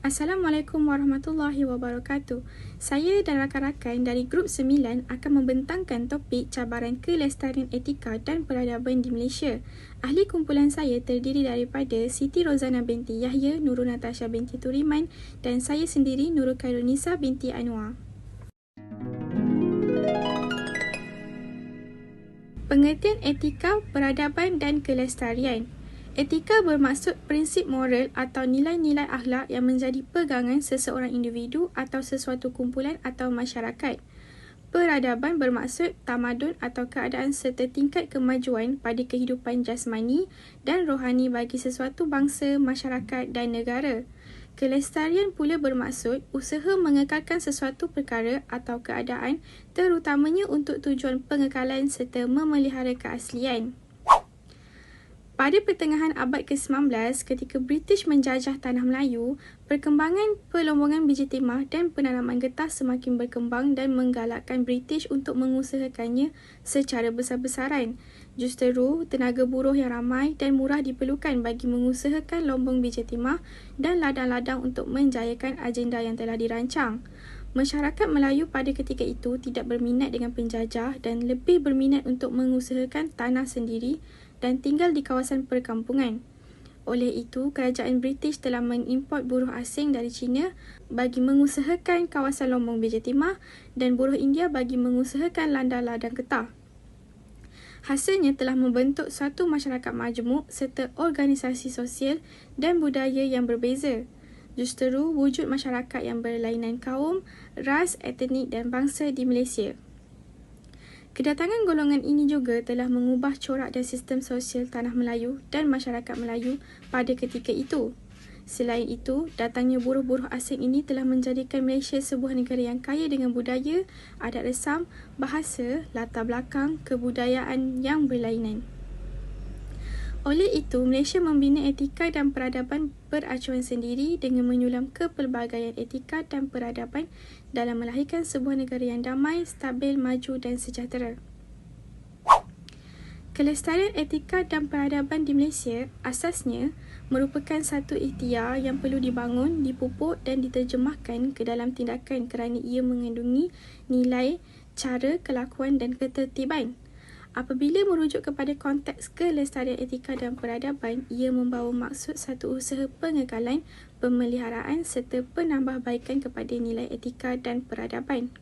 Assalamualaikum warahmatullahi wabarakatuh. Saya dan rakan-rakan dari Grup 9 akan membentangkan topik cabaran kelestarian etika dan peradaban di Malaysia. Ahli kumpulan saya terdiri daripada Siti Rozana binti Yahya, Nurul Natasha binti Turiman dan saya sendiri Nurul Khairunisa binti Anwar. Pengertian etika, peradaban dan kelestarian. Etika bermaksud prinsip moral atau nilai-nilai akhlak yang menjadi pegangan seseorang individu atau sesuatu kumpulan atau masyarakat. Peradaban bermaksud tamadun atau keadaan serta tingkat kemajuan pada kehidupan jasmani dan rohani bagi sesuatu bangsa, masyarakat dan negara. Kelestarian pula bermaksud usaha mengekalkan sesuatu perkara atau keadaan terutamanya untuk tujuan pengekalan serta memelihara keaslian. Pada pertengahan abad ke-19, ketika British menjajah tanah Melayu, perkembangan pelombongan biji timah dan penanaman getah semakin berkembang dan menggalakkan British untuk mengusahakannya secara besar-besaran. Justeru, tenaga buruh yang ramai dan murah diperlukan bagi mengusahakan lombong biji timah dan ladang-ladang untuk menjayakan agenda yang telah dirancang. Masyarakat Melayu pada ketika itu tidak berminat dengan penjajah dan lebih berminat untuk mengusahakan tanah sendiri dan tinggal di kawasan perkampungan. Oleh itu, kerajaan British telah mengimport buruh asing dari China bagi mengusahakan kawasan lombong biji timah dan buruh India bagi mengusahakan ladang-ladang getah. Hasilnya telah membentuk satu masyarakat majmuk serta organisasi sosial dan budaya yang berbeza. Justeru, wujud masyarakat yang berlainan kaum, ras, etnik dan bangsa di Malaysia. Kedatangan golongan ini juga telah mengubah corak dan sistem sosial tanah Melayu dan masyarakat Melayu pada ketika itu. Selain itu, datangnya buruh-buruh asing ini telah menjadikan Malaysia sebuah negara yang kaya dengan budaya, adat resam, bahasa, latar belakang, kebudayaan yang berlainan. Oleh itu, Malaysia membina etika dan peradaban beracuan sendiri dengan menyulam kepelbagaian etika dan peradaban dalam melahirkan sebuah negara yang damai, stabil, maju dan sejahtera. Kelestarian etika dan peradaban di Malaysia asasnya merupakan satu ikhtiar yang perlu dibangun, dipupuk dan diterjemahkan ke dalam tindakan kerana ia mengandungi nilai, cara, kelakuan dan ketertiban. Apabila merujuk kepada konteks kelestarian etika dan peradaban, ia membawa maksud satu usaha pengekalan, pemeliharaan serta penambahbaikan kepada nilai etika dan peradaban.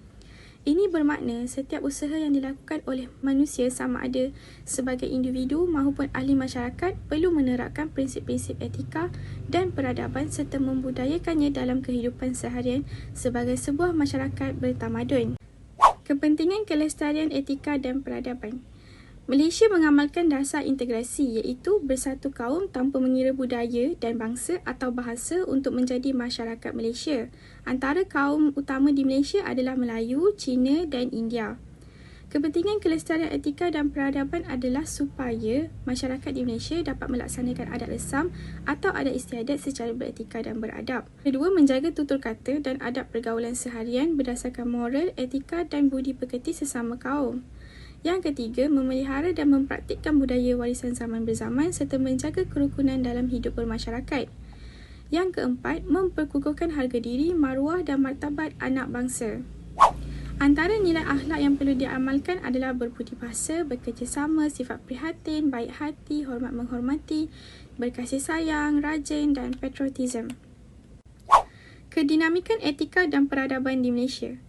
Ini bermakna setiap usaha yang dilakukan oleh manusia sama ada sebagai individu maupun ahli masyarakat perlu menerapkan prinsip-prinsip etika dan peradaban serta membudayakannya dalam kehidupan seharian sebagai sebuah masyarakat bertamadun. Kepentingan kelestarian etika dan peradaban. Malaysia mengamalkan dasar integrasi iaitu bersatu kaum tanpa mengira budaya dan bangsa atau bahasa untuk menjadi masyarakat Malaysia. Antara kaum utama di Malaysia adalah Melayu, Cina dan India. Kepentingan kelestarian etika dan peradaban adalah supaya masyarakat di Malaysia dapat melaksanakan adat resam atau adat istiadat secara beretika dan beradab. Kedua, menjaga tutur kata dan adab pergaulan seharian berdasarkan moral, etika dan budi pekerti sesama kaum. Yang ketiga, memelihara dan mempraktikkan budaya warisan zaman berzaman serta menjaga kerukunan dalam hidup bermasyarakat. Yang keempat, memperkukuhkan harga diri, maruah dan martabat anak bangsa. Antara nilai akhlak yang perlu diamalkan adalah berbudi bahasa, bekerjasama, sifat prihatin, baik hati, hormat menghormati, berkasih sayang, rajin dan patriotism. Kedinamikan etika dan peradaban di Malaysia.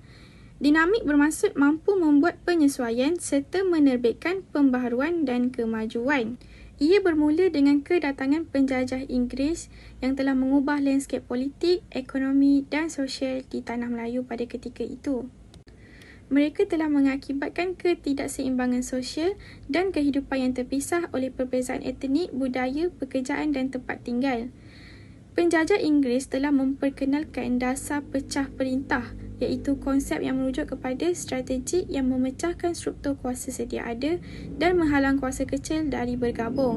Dinamik bermaksud mampu membuat penyesuaian serta menerbitkan pembaharuan dan kemajuan. Ia bermula dengan kedatangan penjajah Inggeris yang telah mengubah landscape politik, ekonomi dan sosial di tanah Melayu pada ketika itu. Mereka telah mengakibatkan ketidakseimbangan sosial dan kehidupan yang terpisah oleh perbezaan etnik, budaya, pekerjaan dan tempat tinggal. Penjajah Inggeris telah memperkenalkan dasar pecah perintah iaitu konsep yang merujuk kepada strategi yang memecahkan struktur kuasa sedia ada dan menghalang kuasa kecil dari bergabung.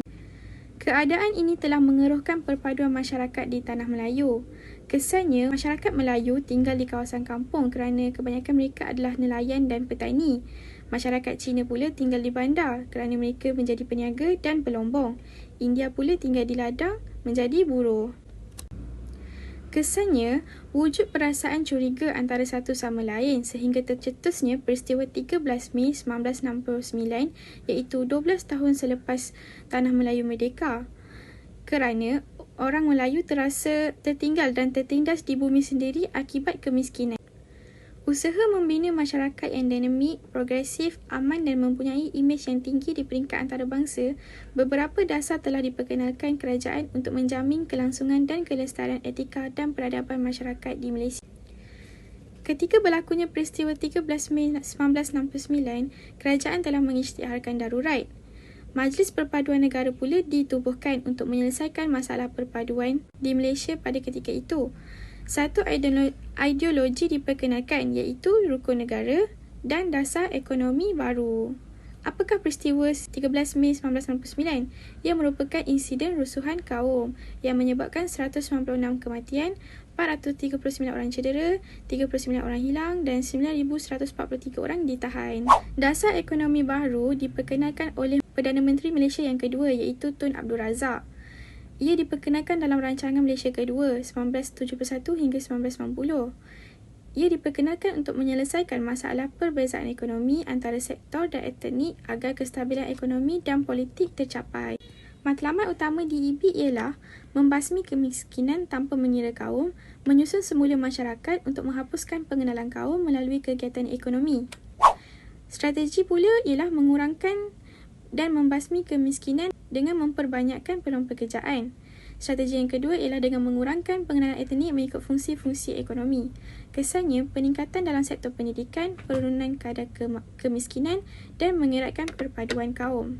Keadaan ini telah mengeruhkan perpaduan masyarakat di tanah Melayu. Kesannya, masyarakat Melayu tinggal di kawasan kampung kerana kebanyakan mereka adalah nelayan dan petani. Masyarakat Cina pula tinggal di bandar kerana mereka menjadi peniaga dan pelombong. India pula tinggal di ladang menjadi buruh. Kesannya, wujud perasaan curiga antara satu sama lain sehingga tercetusnya peristiwa 13 Mei 1969 iaitu 12 tahun selepas Tanah Melayu merdeka. Kerana orang Melayu terasa tertinggal dan tertindas di bumi sendiri akibat kemiskinan. Usaha membina masyarakat yang dinamik, progresif, aman dan mempunyai imej yang tinggi di peringkat antarabangsa, beberapa dasar telah diperkenalkan kerajaan untuk menjamin kelangsungan dan kelestarian etika dan peradaban masyarakat di Malaysia. Ketika berlakunya peristiwa 13 Mei 1969, kerajaan telah mengisytiharkan darurat. Majlis Perpaduan Negara pula ditubuhkan untuk menyelesaikan masalah perpaduan di Malaysia pada ketika itu. Satu ideologi diperkenalkan iaitu rukun negara dan dasar ekonomi baru. Apakah peristiwa 13 Mei 1969? Ia merupakan insiden rusuhan kaum yang menyebabkan 196 kematian, 439 orang cedera, 39 orang hilang dan 9,143 orang ditahan. Dasar ekonomi baru diperkenalkan oleh Perdana Menteri Malaysia yang kedua iaitu Tun Abdul Razak. Ia diperkenalkan dalam rancangan Malaysia kedua 1971 hingga 1990. Ia diperkenalkan untuk menyelesaikan masalah perbezaan ekonomi antara sektor dan etnik agar kestabilan ekonomi dan politik tercapai. Matlamat utama DEB ialah membasmi kemiskinan tanpa mengira kaum, menyusun semula masyarakat untuk menghapuskan pengenalan kaum melalui kegiatan ekonomi. Strategi pula ialah mengurangkan dan membasmi kemiskinan dengan memperbanyakkan peluang pekerjaan. Strategi yang kedua ialah dengan mengurangkan pengenalan etnik mengikut fungsi-fungsi ekonomi. Kesannya, peningkatan dalam sektor pendidikan, penurunan kadar kemiskinan dan mengeratkan perpaduan kaum.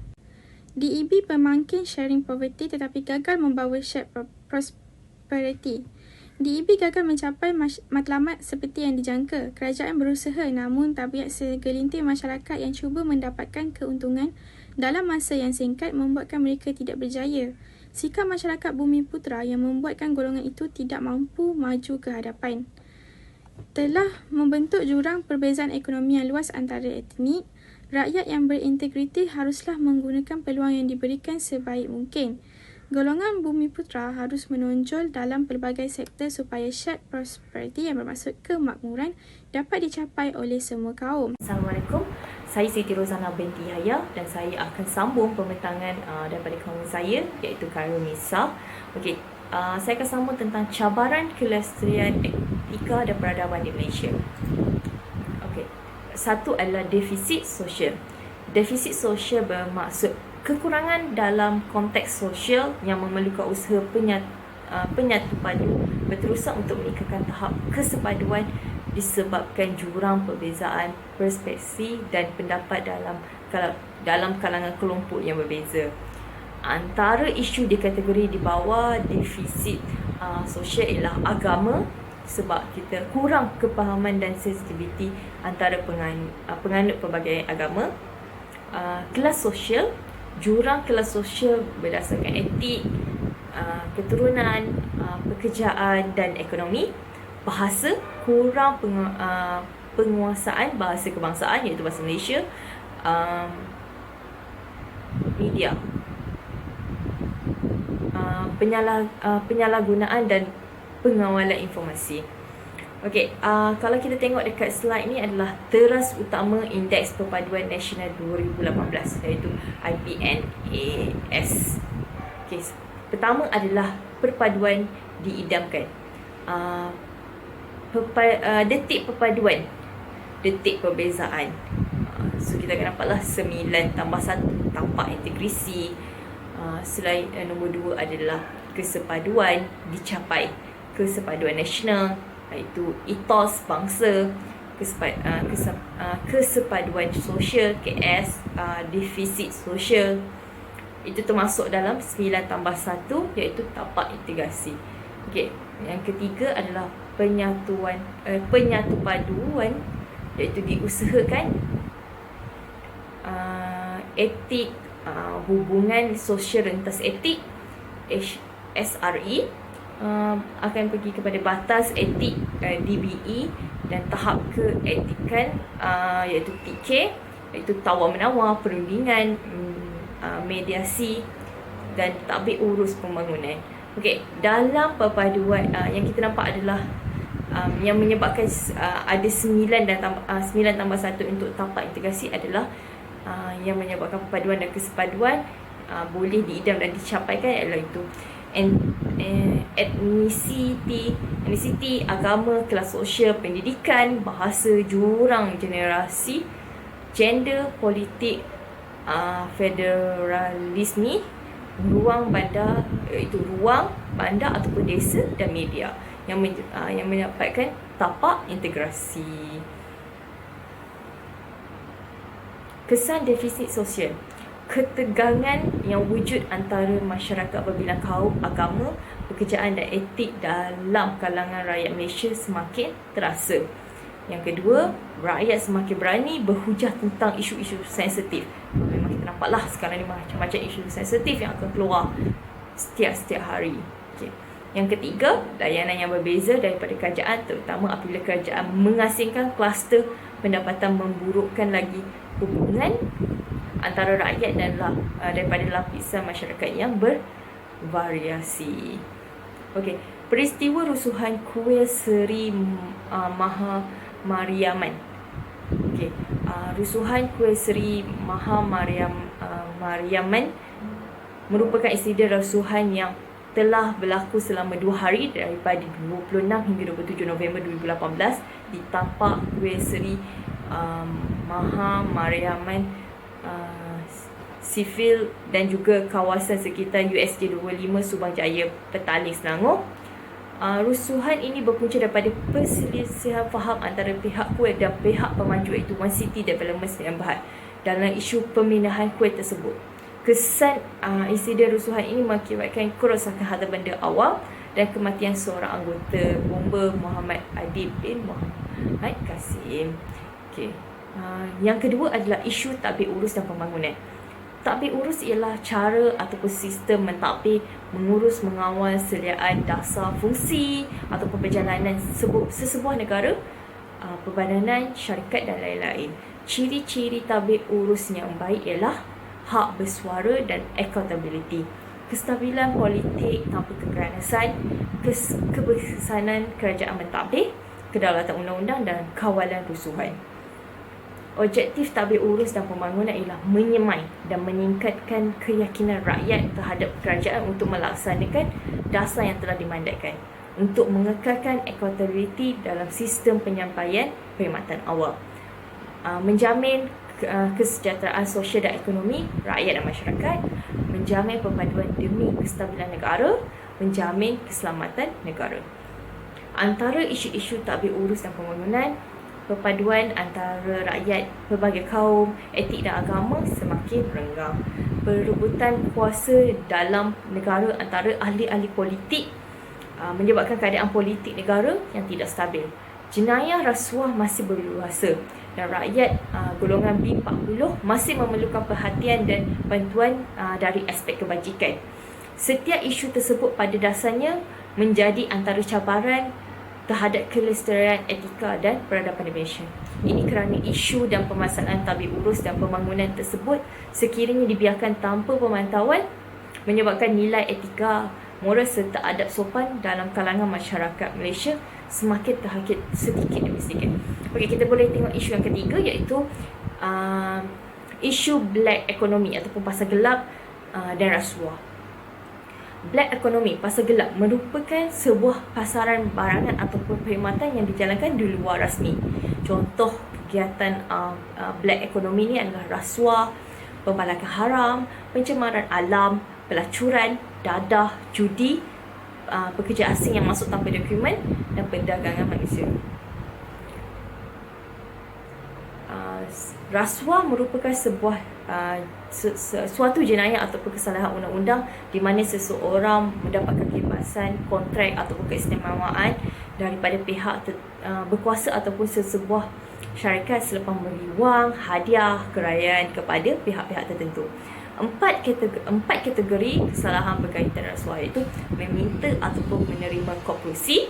DEB pemangkin sharing poverty tetapi gagal membawa shared prosperity. DEB gagal mencapai matlamat seperti yang dijangka. Kerajaan berusaha namun tabiat segelintir masyarakat yang cuba mendapatkan keuntungan dalam masa yang singkat membuatkan mereka tidak berjaya. Sikap masyarakat Bumiputera yang membuatkan golongan itu tidak mampu maju ke hadapan telah membentuk jurang perbezaan ekonomi yang luas antara etnik. Rakyat yang berintegriti haruslah menggunakan peluang yang diberikan sebaik mungkin. Golongan Bumiputera harus menonjol dalam pelbagai sektor supaya shared prosperity yang bermaksud kemakmuran dapat dicapai oleh semua kaum. Assalamualaikum, saya Siti Rozana binti Yahya dan saya akan sambung pembentangan daripada kawan saya iaitu Khairul Nisa. Okey, saya akan sambung tentang cabaran kelestarian etika dan peradaban di Malaysia. Okey, satu adalah defisit sosial. Defisit sosial bermaksud kekurangan dalam konteks sosial yang memerlukan usaha penyatu padu berterusan untuk meningkatkan tahap kesepaduan disebabkan jurang perbezaan perspektif dan pendapat dalam kalangan kelompok yang berbeza. Antara isu di kategori di bawah defisit sosial ialah agama, sebab kita kurang kepahaman dan sensitiviti antara penganut pelbagai agama. Kelas sosial, jurang kelas sosial berdasarkan etik, keturunan, pekerjaan dan ekonomi. Bahasa, kurang penguasaan bahasa kebangsaan iaitu bahasa Malaysia. Media, penyalahgunaan dan pengawalan informasi. Okey, kalau kita tengok dekat slide ni adalah teras utama Indeks Perpaduan Nasional 2018 iaitu IPNAS. Okey, pertama adalah perpaduan diidamkan. Detik perpaduan, detik perbezaan. So kita akan nampaklah 9 tambah 1 tampak integrasi. Selain nombor 2 adalah kesepaduan dicapai, kesepaduan nasional iaitu etos bangsa, kesepaduan sosial KS, defisit sosial itu termasuk dalam 9 tambah 1 iaitu tapak integrasi. Okey, yang ketiga adalah penyatu paduan iaitu diusahakan etik, hubungan sosial rentas etik SRE akan pergi kepada batas etik DBE dan tahap keetikan iaitu TK iaitu tawar-menawar, perundingan, mediasi dan tadbir urus pembangunan. Okey, dalam perpaduan yang kita nampak adalah yang menyebabkan ada 9 dan 9 tambah 1 untuk tapak integrasi adalah yang menyebabkan perpaduan dan kesepaduan boleh diidam dan dicapaikan adalah itu etnisiti, agama, kelas sosial, pendidikan, bahasa, jurang generasi, gender, politik, federalisme, ruang bandar, iaitu ruang bandar ataupun desa, dan media yang menyebabkan tapak integrasi. Kesan defisit sosial, ketegangan yang wujud antara masyarakat berbilang kaum, agama, pekerjaan dan etik dalam kalangan rakyat Malaysia semakin terasa. Yang kedua, rakyat semakin berani berhujah tentang isu-isu sensitif. Memang kita nampaklah sekarang ni macam-macam isu sensitif yang akan keluar setiap hari. Okay. Yang ketiga, layanan yang berbeza daripada kerajaan, terutama apabila kerajaan mengasingkan kluster pendapatan, memburukkan lagi hubungan antara rakyat dan daripada lapisan masyarakat yang bervariasi. Okey, peristiwa rusuhan kuil Seri Maha Mariaman. Okey, rusuhan kuil Seri Maha Mariaman merupakan insiden rusuhan yang telah berlaku selama 2 hari daripada 26 hingga 27 November 2018 di tapak kuil Seri Maha Mariaman Sivil dan juga kawasan sekitar USJ 25 Subang Jaya, Petaling, Selangor. Rusuhan ini berpunca daripada perselisihan faham antara pihak kuil dan pihak pemanju, iaitu One City Development Sdn Bhd, dalam isu pemindahan kuil tersebut. Kesan insiden rusuhan ini mengakibatkan kerosakan harta benda awam dan kematian seorang anggota bomba, Muhammad Adib bin Muhammad Kasim. Okay. Yang kedua adalah isu tadbir urus dan pembangunan. Tadbir urus ialah cara ataupun sistem mentadbir, mengurus, mengawal seliaan dasar fungsi ataupun perjalanan sesebuah negara, perbadanan, syarikat dan lain-lain. Ciri-ciri tadbir urus yang baik ialah hak bersuara dan accountability, kestabilan politik tanpa keganasan, keberkesanan kerajaan mentadbir, kedaulatan undang-undang dan kawalan rusuhan. Objektif tadbir urus dan pembangunan ialah menyemai dan meningkatkan keyakinan rakyat terhadap kerajaan untuk melaksanakan dasar yang telah dimandatkan, untuk mengekalkan accountability dalam sistem penyampaian perkhidmatan awam, menjamin kesejahteraan sosial dan ekonomi rakyat dan masyarakat, menjamin perpaduan demi kestabilan negara, menjamin keselamatan negara. Antara isu-isu tadbir urus dan pembangunan, perpaduan antara rakyat pelbagai kaum, etik dan agama semakin renggang. Perebutan kuasa dalam negara antara ahli-ahli politik menyebabkan keadaan politik negara yang tidak stabil. Jenayah rasuah masih berluasa dan rakyat golongan B40 masih memerlukan perhatian dan bantuan dari aspek kebajikan. Setiap isu tersebut pada dasarnya menjadi antara cabaran terhadap kelestarian etika dan peradaban Malaysia. Ini kerana isu dan permasalahan tadbir urus dan pembangunan tersebut sekiranya dibiarkan tanpa pemantauan menyebabkan nilai etika, moral serta adab sopan dalam kalangan masyarakat Malaysia semakin terhakit sedikit demi sedikit. Okey, kita boleh tengok isu yang ketiga, iaitu isu black economy ataupun pasar gelap dan rasuah. Black economy, pasar gelap, merupakan sebuah pasaran barangan ataupun perkhidmatan yang dijalankan di luar rasmi. Contoh kegiatan black economy ni adalah rasuah, pembalakan haram, pencemaran alam, pelacuran, dadah, judi, pekerja asing yang masuk tanpa dokumen dan perdagangan manusia. Rasuah merupakan sebuah suatu jenayah ataupun kesalahan undang-undang di mana seseorang mendapatkan kebebasan, kontrak ataupun keistimewaan daripada pihak berkuasa ataupun sesebuah syarikat selepas memberi wang, hadiah, kerajaan kepada pihak-pihak tertentu. Empat kategori kesalahan berkaitan rasuah, iaitu meminta ataupun menerima korporasi,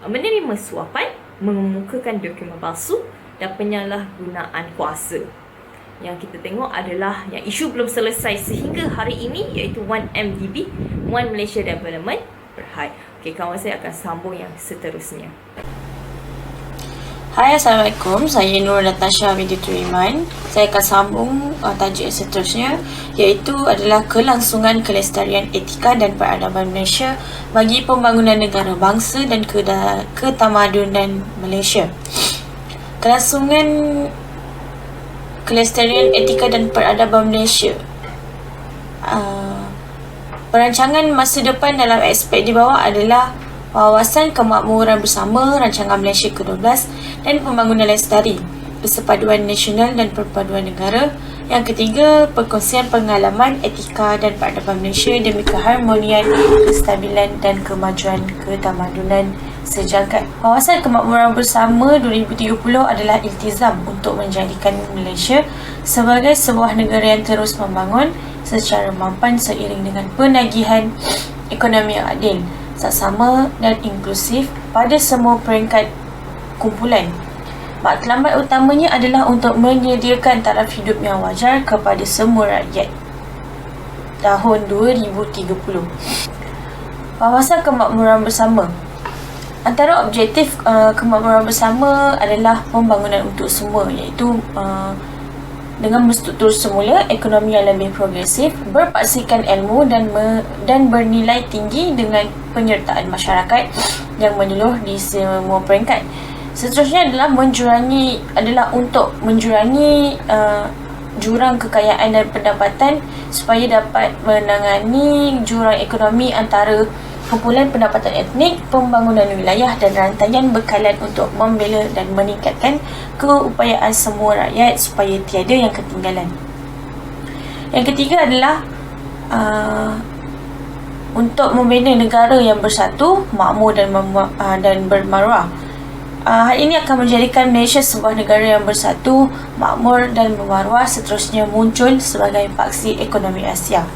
menerima suapan, mengemukakan dokumen palsu dan penyalahgunaan kuasa. Yang kita tengok adalah yang isu belum selesai sehingga hari ini, iaitu 1MDB, One Malaysia Development Berhad. Okey, kawan saya akan sambung yang seterusnya. Hai, Assalamualaikum. Saya Nur Natasha binti Iman. Saya akan sambung tajuk yang seterusnya, iaitu adalah kelangsungan kelestarian etika dan peradaban Malaysia bagi pembangunan negara bangsa dan ketamadunan Malaysia. Kelangsungan kelestarian etika dan peradaban Malaysia. Perancangan masa depan dalam aspek di bawah adalah Wawasan Kemakmuran Bersama Rancangan Malaysia ke-12 dan Pembangunan Lestari, Persepaduan Nasional dan Perpaduan Negara. Yang ketiga, perkongsian pengalaman etika dan peradaban Malaysia demi keharmonian, kestabilan dan kemajuan ketamadunan sejangka. Wawasan Kemakmuran Bersama 2030 adalah iltizam untuk menjadikan Malaysia sebagai sebuah negara yang terus membangun secara mampan seiring dengan penagihan ekonomi yang adil, saksama dan inklusif pada semua peringkat kumpulan. Matlamat utamanya adalah untuk menyediakan taraf hidup yang wajar kepada semua rakyat. Tahun 2030. Wawasan Kemakmuran Bersama. Antara objektif kemakmuran bersama adalah pembangunan untuk semua, iaitu dengan berstruktur semula ekonomi yang lebih progresif, berpaksikan ilmu dan bernilai tinggi dengan penyertaan masyarakat yang menyeluruh di semua peringkat. Seterusnya adalah untuk menjurangi jurang kekayaan dan pendapatan supaya dapat menangani jurang ekonomi antara kumpulan pendapatan etnik, pembangunan wilayah dan rantaian bekalan untuk membela dan meningkatkan keupayaan semua rakyat supaya tiada yang ketinggalan. Yang ketiga adalah untuk membina negara yang bersatu, makmur dan bermaruah. Hal ini akan menjadikan Malaysia sebuah negara yang bersatu, makmur dan bermaruah, seterusnya muncul sebagai paksi ekonomi Asia.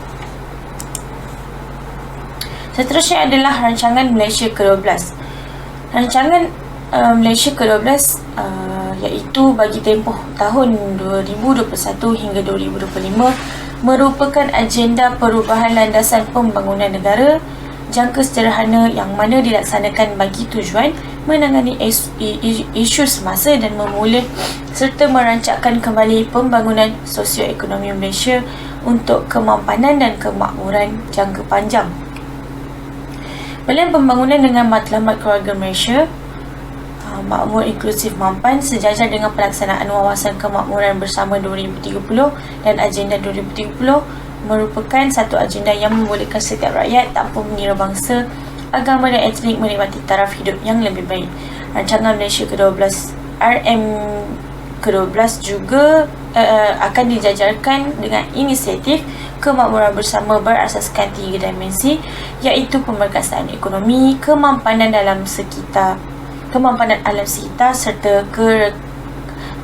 Seterusnya adalah Rancangan Malaysia ke-12. Rancangan Malaysia ke-12 iaitu bagi tempoh tahun 2021 hingga 2025 merupakan agenda perubahan landasan pembangunan negara jangka sederhana yang mana dilaksanakan bagi tujuan menangani isu semasa dan memulih serta merancangkan kembali pembangunan sosioekonomi Malaysia untuk kemampanan dan kemakmuran jangka panjang. Plan pembangunan dengan matlamat keluarga Malaysia makmur inklusif mampan sejajar dengan pelaksanaan Wawasan Kemakmuran Bersama 2030 dan Agenda 2030 merupakan satu agenda yang membolehkan setiap rakyat tanpa mengira bangsa, agama dan etnik menikmati taraf hidup yang lebih baik. Rancangan Malaysia ke-12 RM ke-12 juga akan dijajarkan dengan inisiatif kemakmuran bersama berasaskan 3 dimensi, iaitu pemerkasaan ekonomi, kemampanan alam sekitar serta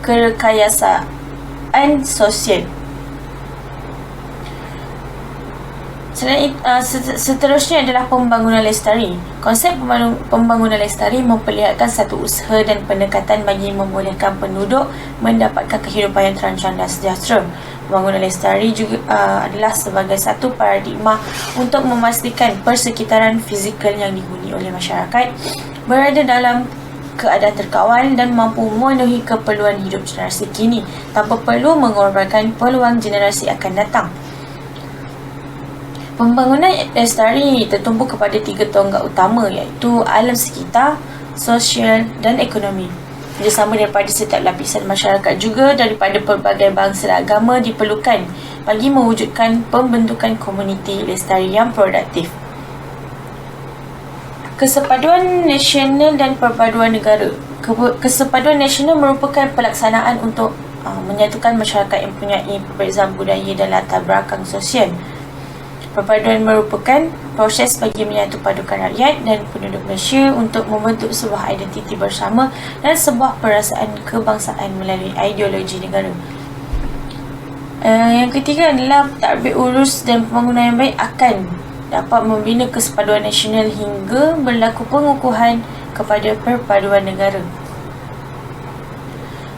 kerekayasaan sosial. Seterusnya adalah pembangunan lestari. Konsep pembangunan lestari memperlihatkan satu usaha dan pendekatan bagi membolehkan penduduk mendapatkan kehidupan yang terancam dan sejahtera. Pembangunan lestari juga adalah sebagai satu paradigma untuk memastikan persekitaran fizikal yang dihuni oleh masyarakat berada dalam keadaan terkawal dan mampu memenuhi keperluan hidup generasi kini tanpa perlu mengorbankan peluang generasi akan datang. Pembangunan lestari tertumpu kepada 3 tonggak utama, iaitu alam sekitar, sosial dan ekonomi. Kerjasama daripada setiap lapisan masyarakat juga daripada pelbagai bangsa dan agama diperlukan bagi mewujudkan pembentukan komuniti lestari yang produktif. Kesepaduan nasional dan perpaduan negara. Kesepaduan nasional merupakan pelaksanaan untuk menyatukan masyarakat yang mempunyai perbezaan budaya dan latar belakang sosial. Perpaduan merupakan proses bagi menyatu padukan rakyat dan penduduk Malaysia untuk membentuk sebuah identiti bersama dan sebuah perasaan kebangsaan melalui ideologi negara. Yang ketiga adalah tadbir urus dan pembangunan yang baik akan dapat membina kesepaduan nasional hingga berlaku pengukuhan kepada perpaduan negara.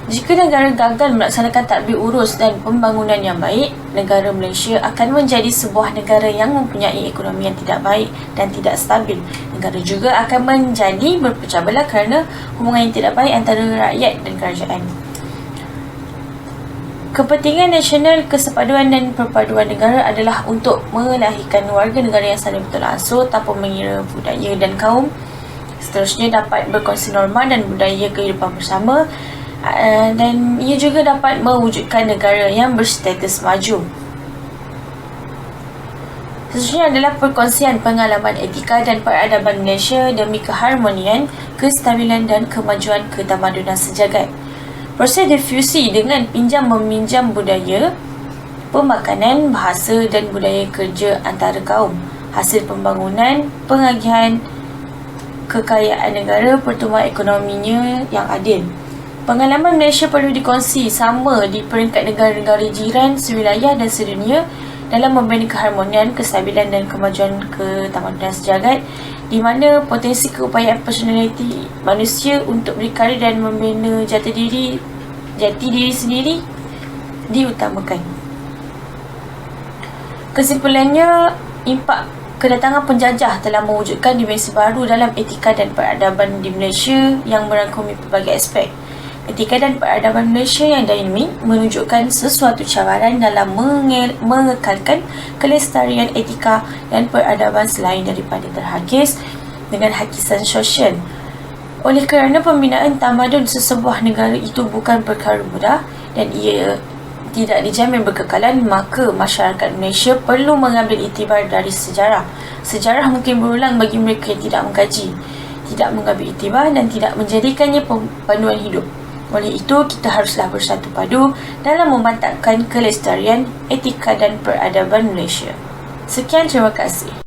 Jika negara gagal melaksanakan tadbir urus dan pembangunan yang baik, negara Malaysia akan menjadi sebuah negara yang mempunyai ekonomi yang tidak baik dan tidak stabil. Negara juga akan menjadi berpecah belah kerana hubungan yang tidak baik antara rakyat dan kerajaan. Kepentingan nasional, kesepaduan dan perpaduan negara adalah untuk melahirkan warga negara yang saling berteransur tanpa mengira budaya dan kaum. Seterusnya dapat berkongsi norma dan budaya kehidupan bersama, dan ia juga dapat mewujudkan negara yang berstatus maju. Seterusnya adalah perkongsian pengalaman etika dan peradaban Malaysia demi keharmonian, kestabilan dan kemajuan ketamadunan sejagat. Proses difusi dengan pinjam-meminjam budaya, pemakanan, bahasa dan budaya kerja antara kaum, hasil pembangunan, pengagihan kekayaan negara, pertumbuhan ekonominya yang adil. Pengalaman Malaysia perlu dikongsi sama di peringkat negara-negara jiran, sewilayah dan sedunia dalam membina keharmonian, kestabilan dan kemajuan ketamadunan sejagat, di mana potensi keupayaan personaliti manusia untuk berkarya dan membina jati diri sendiri diutamakan. Kesimpulannya, impak kedatangan penjajah telah mewujudkan dimensi baru dalam etika dan peradaban di Malaysia yang merangkumi pelbagai aspek. Etika dan peradaban Malaysia yang dinamik menunjukkan sesuatu cabaran dalam mengekalkan kelestarian etika dan peradaban selain daripada terhakis dengan hakisan sosial. Oleh kerana pembinaan tamadun sesebuah negara itu bukan perkara mudah dan ia tidak dijamin berkekalan, maka masyarakat Malaysia perlu mengambil iktibar dari sejarah. Sejarah mungkin berulang bagi mereka yang tidak mengkaji, tidak mengambil iktibar dan tidak menjadikannya panduan hidup. Oleh itu, kita haruslah bersatu padu dalam memantapkan kelestarian, etika dan peradaban Malaysia. Sekian, terima kasih.